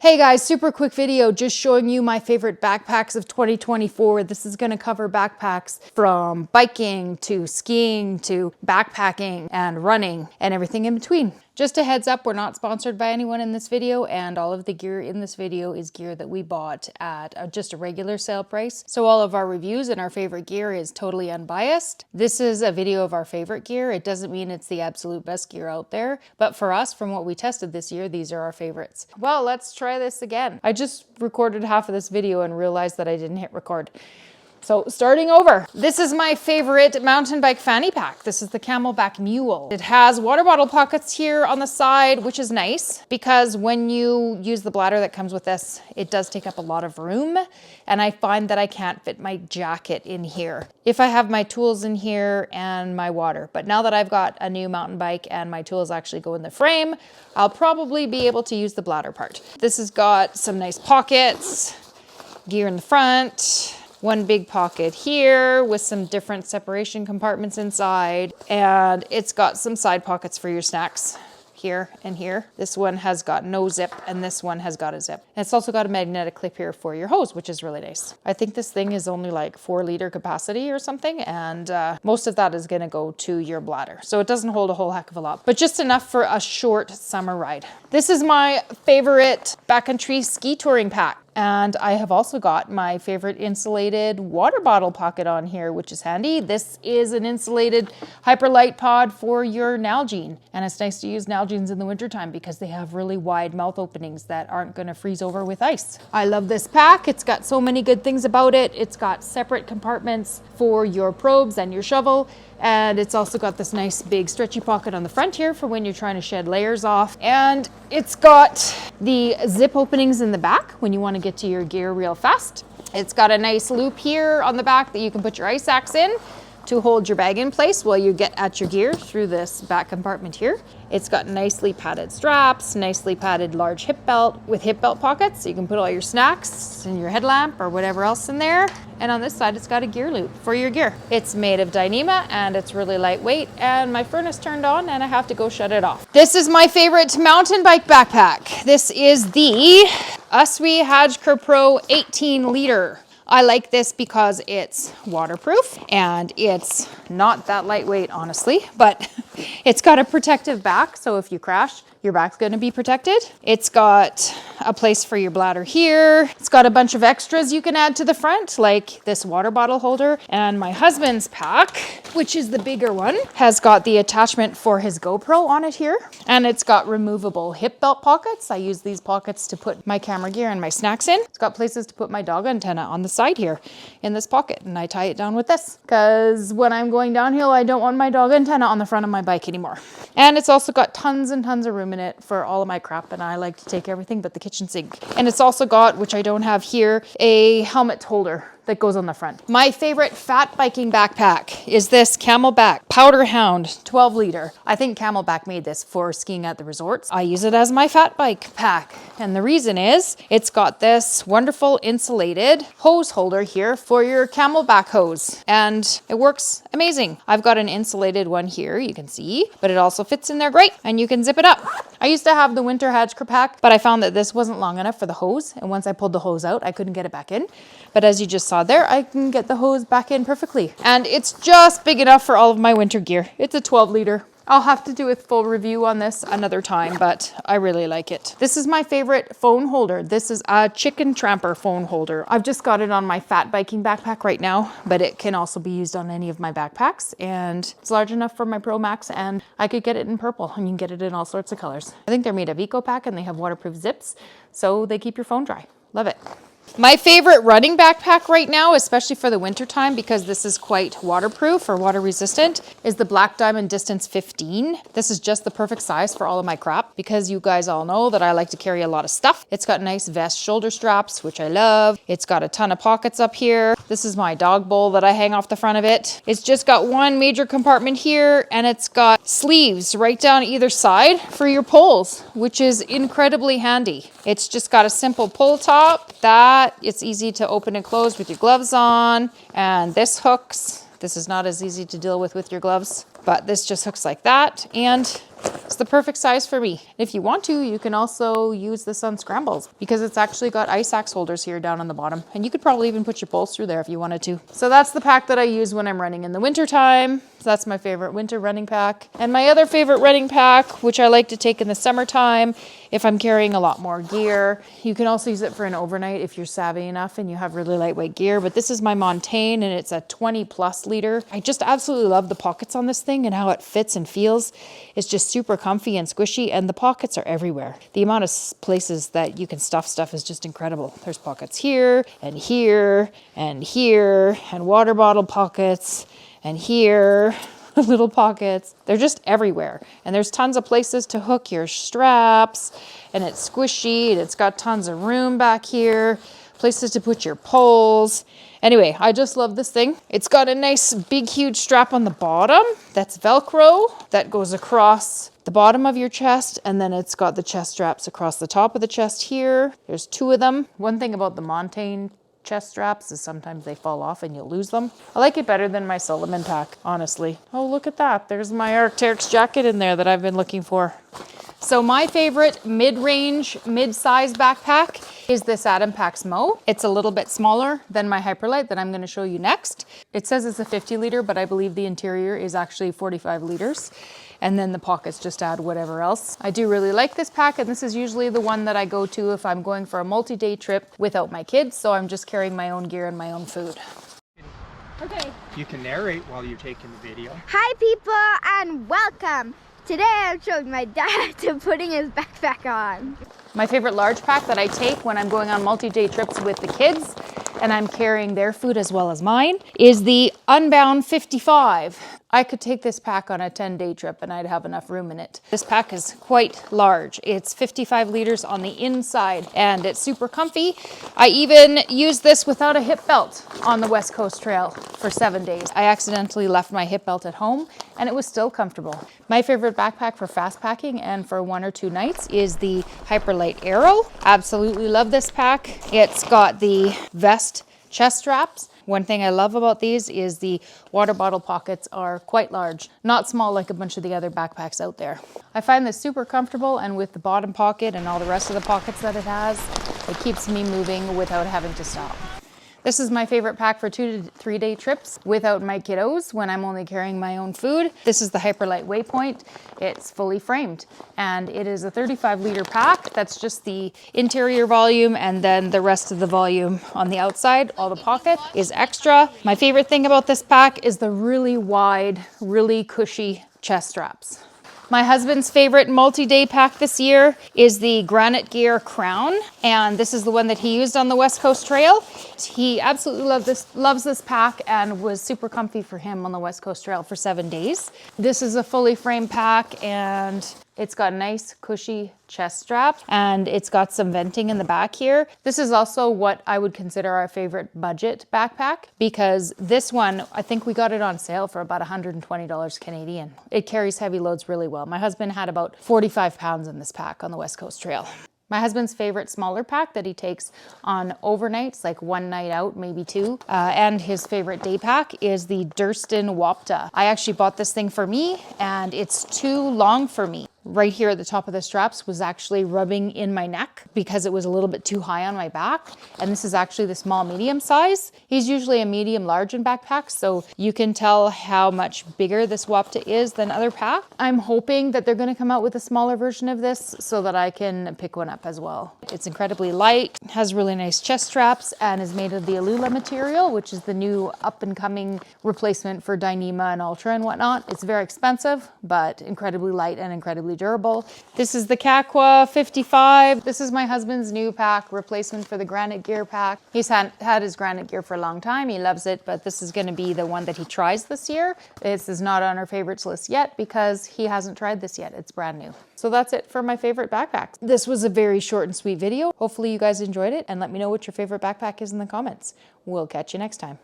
Hey guys, super quick video just showing you my favorite backpacks of 2024. This is going to cover backpacks from biking to skiing to backpacking and running and everything in between. Just a heads up, we're not sponsored by anyone in this video, and all of the gear in this video is gear that we bought at just a regular sale price. So all of our reviews and our favorite gear is totally unbiased. This is a video of our favorite gear. It doesn't mean it's the absolute best gear out there, but for us, from what we tested this year, these are our favorites. Well, let's try this again. I just recorded half of this video and realized that I didn't hit record. So starting over, this is my favorite mountain bike fanny pack. This is the Camelback MULE. It has water bottle pockets here on the side, which is nice because when you use the bladder that comes with this, it does take up a lot of room. And I find that I can't fit my jacket in here if I have my tools in here and my water. But now that I've got a new mountain bike and my tools actually go in the frame, I'll probably be able to use the bladder part. This has got some nice pockets, gear in the front, one big pocket here with some different separation compartments inside. And it's got some side pockets for your snacks here and here. This one has got no zip and this one has got a zip. And it's also got a magnetic clip here for your hose, which is really nice. I think this thing is only like 4-liter capacity or something. And most of that is gonna go to your bladder. So it doesn't hold a whole heck of a lot, but just enough for a short summer ride. This is my favorite backcountry ski touring pack. And I have also got my favorite insulated water bottle pocket on here, which is handy. This is an insulated Hyperlite pod for your Nalgene. And it's nice to use Nalgenes in the wintertime because they have really wide mouth openings that aren't gonna freeze over with ice. I love this pack. It's got so many good things about it. It's got separate compartments for your probes and your shovel. And it's also got this nice big stretchy pocket on the front here for when you're trying to shed layers off. And it's got the zip openings in the back when you want to get to your gear real fast. It's got a nice loop here on the back that you can put your ice axe in to hold your bag in place while you get at your gear through this back compartment here. It's got nicely padded straps, nicely padded large hip belt with hip belt pockets. So you can put all your snacks and your headlamp or whatever else in there. And on this side, it's got a gear loop for your gear. It's made of Dyneema and it's really lightweight, and my furnace turned on and I have to go shut it off. This is my favorite mountain bike backpack. This is the Uswe HAJKER Pro 18-liter. I like this because it's waterproof and it's not that lightweight, honestly, but it's got a protective back. So if you crash, your back's going to be protected. It's got a place for your bladder here. It's got a bunch of extras you can add to the front, like this water bottle holder. And my husband's pack, which is the bigger one, has got the attachment for his GoPro on it here. And it's got removable hip belt pockets. I use these pockets to put my camera gear and my snacks in. It's got places to put my dog antenna on the side here in this pocket. And I tie it down with this because when I'm going downhill, I don't want my dog antenna on the front of my bike anymore. And it's also got tons and tons of room in it for all of my crap, and I like to take everything but the kitchen sink. And it's also got, which I don't have here, a helmet holder that goes on the front. My favorite fat biking backpack is this Camelback POWDERHOUND 12-liter. I think Camelback made this for skiing at the resorts. I use it as my fat bike pack. And the reason is it's got this wonderful insulated hose holder here for your Camelback hose. And it works amazing. I've got an insulated one here, you can see, but it also fits in there great and you can zip it up. I used to have the winter HAJKER pack, but I found that this wasn't long enough for the hose. And once I pulled the hose out, I couldn't get it back in. But as you just saw there, I can get the hose back in perfectly. And it's just big enough for all of my winter gear. It's a 12-liter. I'll have to do a full review on this another time, but I really like it. This is my favorite phone holder. This is a Chicken Tramper phone holder. I've just got it on my fat biking backpack right now, but it can also be used on any of my backpacks. And it's large enough for my Pro Max, and I could get it in purple, and you can get it in all sorts of colors. I think they're made of EcoPack and they have waterproof zips, so they keep your phone dry. Love it. My favorite running backpack right now, especially for the winter time, because this is quite waterproof or water resistant, is the Black Diamond Distance 15. This is just the perfect size for all of my crap because you guys all know that I like to carry a lot of stuff. It's got nice vest shoulder straps, which I love. It's got a ton of pockets up here. This is my dog bowl that I hang off the front of it. It's just got one major compartment here, and it's got sleeves right down either side for your poles, which is incredibly handy. It's just got a simple pull top that it's easy to open and close with your gloves on, and this hooks. This is not as easy to deal with your gloves, but this just hooks like that, and It's the perfect size for me. If you want to, you can also use this on scrambles because it's actually got ice axe holders here down on the bottom. And you could probably even put your poles through there if you wanted to. So that's the pack that I use when I'm running in the winter time. So that's my favorite winter running pack. And my other favorite running pack, which I like to take in the summertime if I'm carrying a lot more gear. You can also use it for an overnight if you're savvy enough and you have really lightweight gear. But this is my Montaigne and it's a 20+ liter. I just absolutely love the pockets on this thing and how it fits and feels. It's just super comfy and squishy, and the pockets are everywhere. The amount of places that you can stuff stuff is just incredible. There's pockets here and here and here, and water bottle pockets, and here, little pockets. They're just everywhere. And there's tons of places to hook your straps, and it's squishy, and it's got tons of room back here, places to put your poles. Anyway, I just love this thing. It's got a nice big huge strap on the bottom that's Velcro that goes across the bottom of your chest, and then it's got the chest straps across the top of the chest here. There's 2 of them. One thing about the Montaigne chest straps is sometimes they fall off and you'll lose them. I like it better than my Solomon pack, honestly. Oh, look at that. There's my Arc'teryx jacket in there that I've been looking for. So my favorite mid-range, mid-size backpack is this Adam Pax Mo. It's a little bit smaller than my Hyperlite that I'm going to show you next. It says it's a 50 liter, but I believe the interior is actually 45 liters. And then the pockets just add whatever else. I do really like this pack, and this is usually the one that I go to if I'm going for a multi-day trip without my kids, so I'm just carrying my own gear and my own food. Okay. You can narrate while you're taking the video. Hi people and welcome. Today I'm showing my dad to putting his backpack on. My favorite large pack that I take when I'm going on multi-day trips with the kids and I'm carrying their food as well as mine is the Unbound 55. I could take this pack on a 10-day trip and I'd have enough room in it. This pack is quite large. It's 55 liters on the inside and it's super comfy. I even used this without a hip belt on the West Coast Trail for 7 days. I accidentally left my hip belt at home and it was still comfortable. My favorite backpack for fast packing and for 1 or 2 nights is the Hyperlite Aero. Absolutely love this pack. It's got the vest chest straps. One thing I love about these is the water bottle pockets are quite large, not small like a bunch of the other backpacks out there. I find this super comfortable, and with the bottom pocket and all the rest of the pockets that it has, it keeps me moving without having to stop. This is my favorite pack for 2 to 3 day trips without my kiddos when I'm only carrying my own food. This is the Hyperlite Waypoint. It's fully framed and it is a 35 liter pack. That's just the interior volume and then the rest of the volume on the outside. All the pocket is extra. My favorite thing about this pack is the really wide, really cushy chest straps. My husband's favorite multi-day pack this year is the Granite Gear Crown, and this is the one that he used on the West Coast Trail. He absolutely loves this pack and was super comfy for him on the West Coast Trail for 7 days. This is a fully framed pack and it's got nice cushy chest straps and it's got some venting in the back here. This is also what I would consider our favorite budget backpack because this one, I think we got it on sale for about $120 Canadian. It carries heavy loads really well. My husband had about 45 pounds in this pack on the West Coast Trail. My husband's favorite smaller pack that he takes on overnights, like 1 night out, maybe 2. And his favorite day pack is the Durston Wapta. I actually bought this thing for me and it's too long for me. Right here at the top of the straps was actually rubbing in my neck because it was a little bit too high on my back. And this is actually the small medium size. He's usually a medium large in backpacks, so you can tell how much bigger this Wapta is than other packs. I'm hoping that they're going to come out with a smaller version of this so that I can pick one up as well. It's incredibly light, has really nice chest straps, and is made of the Alula material, which is the new up and coming replacement for Dyneema and Ultra and whatnot. It's very expensive, but incredibly light and incredibly durable. This is the KAKWA 55. This is my husband's new pack, replacement for the Granite Gear pack. He's had his Granite Gear for a long time. He loves it, but this is going to be the one that he tries this year. This is not on our favorites list yet because he hasn't tried this yet. It's brand new. So that's it for my favorite backpacks. This was a very short and sweet video. Hopefully you guys enjoyed it and let me know what your favorite backpack is in the comments. We'll catch you next time.